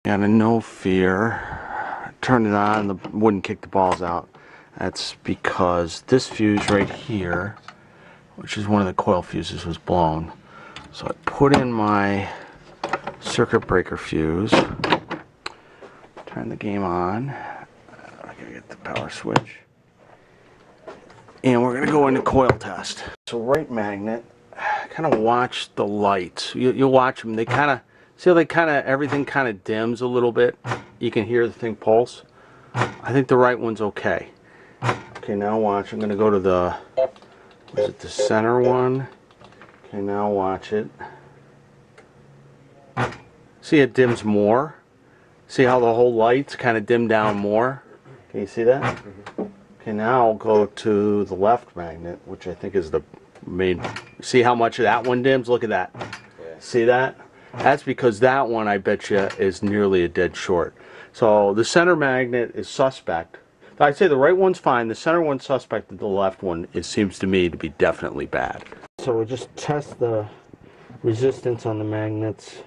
Got a No Fear. Turned it on, the wouldn't kick the balls out. That's because this fuse right here, which is one of the coil fuses, was blown. So I put in my circuit breaker fuse, turn the game on. I gotta get the power switch. And we're gonna go into coil test. So right magnet, kind of watch the lights. You'll watch them. They kind of, see how they kind of, everything kind of dims a little bit. You can hear the thing pulse. I think the right one's okay. Okay, now watch. I'm gonna go to the, is it the center one? Okay, now watch it. See, it dims more. See how the whole lights kind of dim down more? Can you see that? Okay, now I'll go to the left magnet, which I think is the main. See how much of that one dims? Look at that. Yeah. See that? That's because that one, I bet you, is nearly a dead short. So the center magnet is suspect. I'd say the right one's fine. The center one's suspect, and the left one seems to me to be definitely bad. So we'll just test the resistance on the magnets.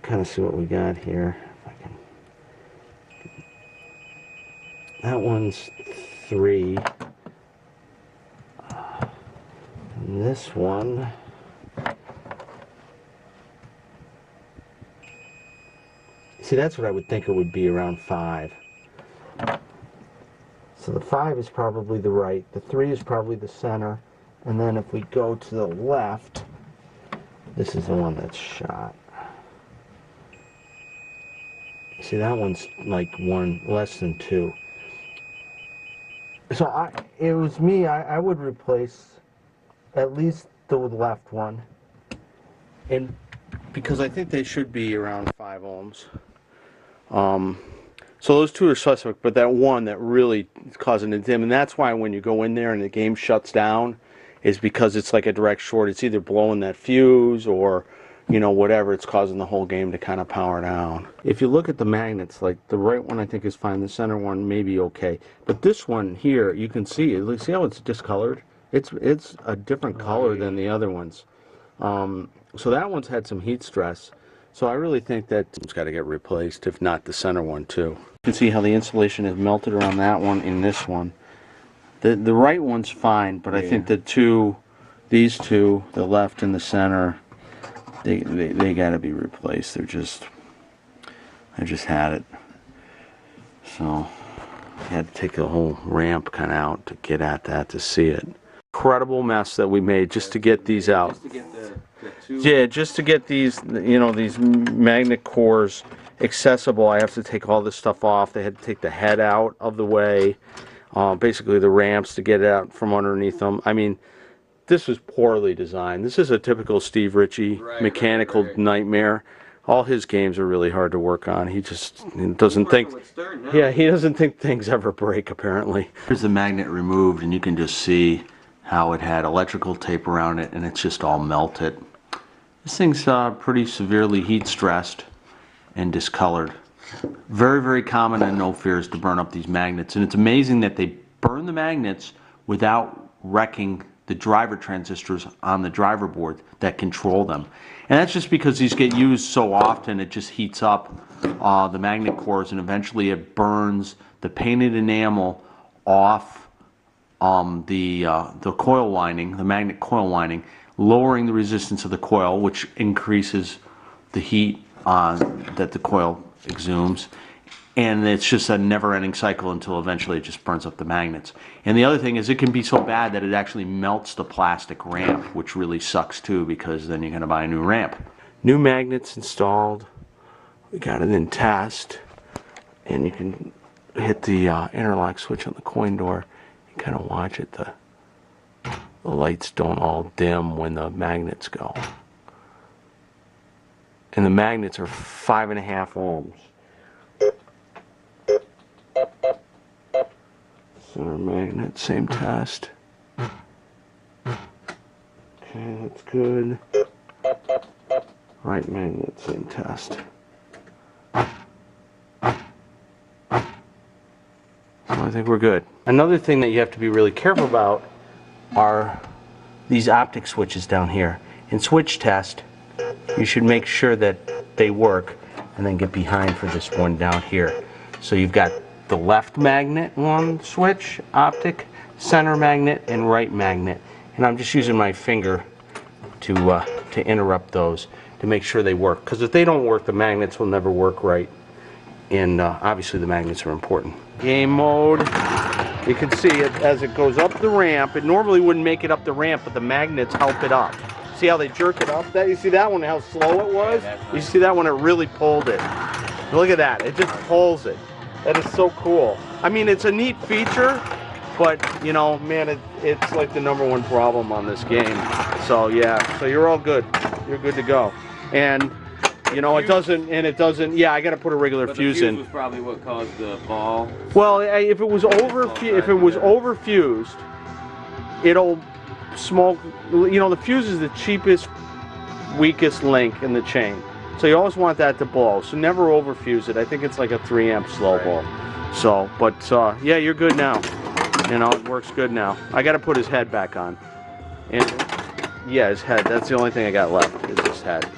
Kind of see what we got here. That one's 3. And this one, see, that's what I would think it would be, around 5. So the 5 is probably the right, the 3 is probably the center, and then if we go to the left, this is the one that's shot. See, that one's like 1 less than 2. So it was me, I would replace at least the left one, and because I think they should be around 5 ohms. So those 2 are suspect, but that one that really is causing a dim, and that's why when you go in there and the game shuts down, is because it's like a direct short. It's either blowing that fuse or, you know, whatever, it's causing the whole game to kind of power down. If you look at the magnets, like the right one I think is fine, the center one may be okay, but this one here, you can see how it's discolored? It's a different color than the other ones. So that one's had some heat stress. So I really think that it's got to get replaced, if not the center one too. You can see how the insulation is melted around that one and this one. The right one's fine, but I think these two, the left and the center, they got to be replaced. I just had it. So I had to take the whole ramp kind of out to get at that, to see it. Incredible mess that we made just to get these out. Just to get just to get these, you know, these magnet cores accessible. I have to take all this stuff off. They had to take the head out of the way, basically the ramps to get it out from underneath them. I mean, this was poorly designed. This is a typical Steve Ritchie mechanical nightmare. All his games are really hard to work on. He just doesn't think. Yeah, he doesn't think things ever break, apparently. Here's the magnet removed, and you can just see how it had electrical tape around it, and it's just all melted. This thing's pretty severely heat stressed and discolored. Very, very common in No Fears to burn up these magnets, and it's amazing that they burn the magnets without wrecking the driver transistors on the driver board that control them. And that's just because these get used so often, it just heats up the magnet cores, and eventually it burns the painted enamel off the coil winding, the magnet coil winding, lowering the resistance of the coil, which increases the heat that the coil exudes. And it's just a never-ending cycle until eventually it just burns up the magnets. And the other thing is, it can be so bad that it actually melts the plastic ramp, which really sucks too, because then you're going to buy a new ramp. New magnets installed. We got it in test, and you can hit the interlock switch on the coin door and kind of watch it. The lights don't all dim when the magnets go. And the magnets are 5.5 ohms. Center magnet, same test. Okay, that's good. Right magnet, same test. So I think we're good. Another thing that you have to be really careful about are these optic switches down here. In switch test, you should make sure that they work. and then get behind for this one down here. So you've got the left magnet one switch, optic, center magnet, and right magnet. And I'm just using my finger to interrupt those to make sure they work. Because if they don't work, the magnets will never work right. And obviously the magnets are important. Game mode. You can see it as it goes up the ramp. It normally wouldn't make it up the ramp, but the magnets help it up. See how they jerk it up? That you see that one, how slow it was? You see that one, it really pulled it. Look at that, it just pulls it. That is so cool. I mean, it's a neat feature, but you know, man, it's like the #1 problem on this game. So yeah, so you're all good. You're good to go. And you know, it doesn't. Yeah, I got to put a regular fuse in. The fuse was probably what caused the ball. Well, if it was overfused, it'll you know, the fuse is the cheapest, weakest link in the chain. So you always want that to blow. So never overfuse it. I think it's like a 3 amp slow ball. So, but yeah, you're good now. You know, it works good now. I got to put his head back on. And yeah, his head. That's the only thing I got left is his head.